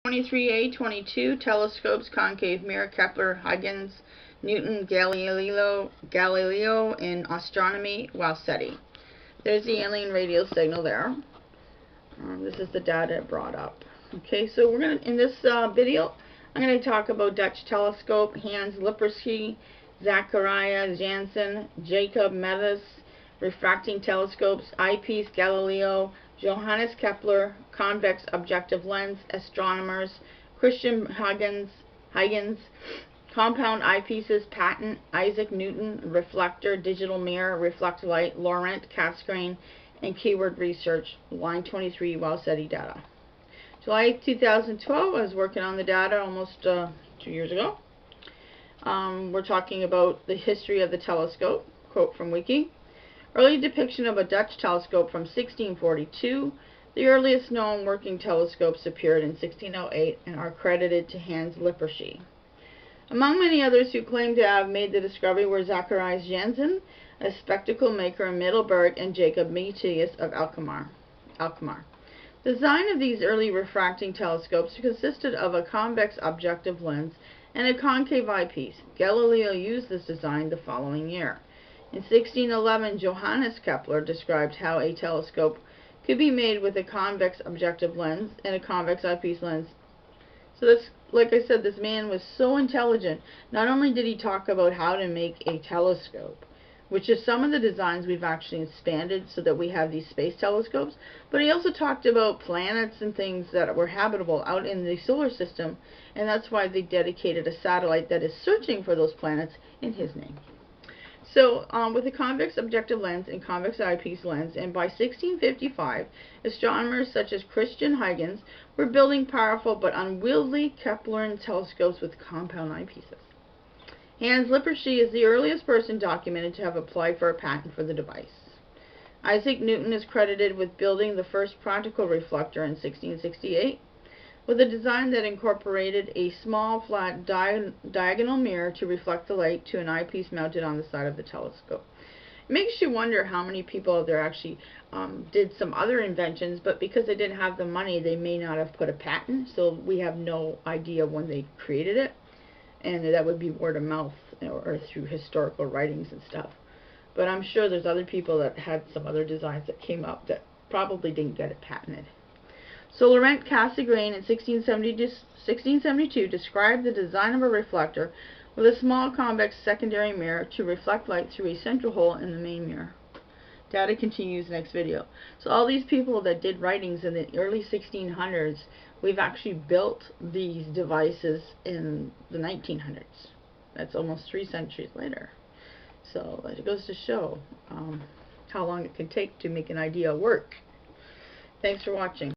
23A22 telescopes, concave mirror, Kepler, Huygens, Newton, Galileo, and Astronomy, Wow Seti. There's the alien radio signal there. This is the data it brought up. Okay, so we're in this video, I'm going to talk about Dutch telescope, Hans Lippershey, Zacharias Janssen, Jacob Metius, refracting telescopes, eyepiece, Galileo, Johannes Kepler, convex objective lens, astronomers, Huygens, compound eyepieces, patent, Isaac Newton, reflector, digital mirror, reflect light, laurent, cassegrain, and keyword research, line 23, Wow Seti data. July 2012, I was working on the data almost 2 years ago. We're talking about the history of the telescope, quote from wiki. Early depiction of a Dutch telescope from 1642. The earliest known working telescopes appeared in 1608 and are credited to Hans Lippershey. Among many others who claim to have made the discovery were Zacharias Janssen, a spectacle maker in Middelburg, and Jacob Metius of Alkmaar. The design of these early refracting telescopes consisted of a convex objective lens and a concave eyepiece. Galileo used this design the following year. In 1611, Johannes Kepler described how a telescope could be made with a convex objective lens and a convex eyepiece lens. So that's, like I said, this man was so intelligent. Not only did he talk about how to make a telescope, which is some of the designs we've actually expanded so that we have these space telescopes, but he also talked about planets and things that were habitable out in the solar system, and that's why they dedicated a satellite that is searching for those planets in his name. So, with a convex objective lens and convex eyepiece lens, and by 1655, astronomers such as Christiaan Huygens were building powerful but unwieldy Keplerian telescopes with compound eyepieces. Hans Lippershey is the earliest person documented to have applied for a patent for the device. Isaac Newton is credited with building the first practical reflector in 1668, with a design that incorporated a small flat diagonal mirror to reflect the light to an eyepiece mounted on the side of the telescope. It makes you wonder how many people out there actually did some other inventions, but because they didn't have the money, they may not have put a patent, so we have no idea when they created it, and that would be word of mouth or through historical writings and stuff. But I'm sure there's other people that had some other designs that came up that probably didn't get it patented. So Laurent cassegrain in 1672 described the design of a reflector with a small convex secondary mirror to reflect light through a central hole in the main mirror. Data continues next video. So all these people that did writings in the early 1600s, we've actually built these devices in the 1900s. That's almost 3 centuries later. So it goes to show how long it can take to make an idea work. Thanks for watching.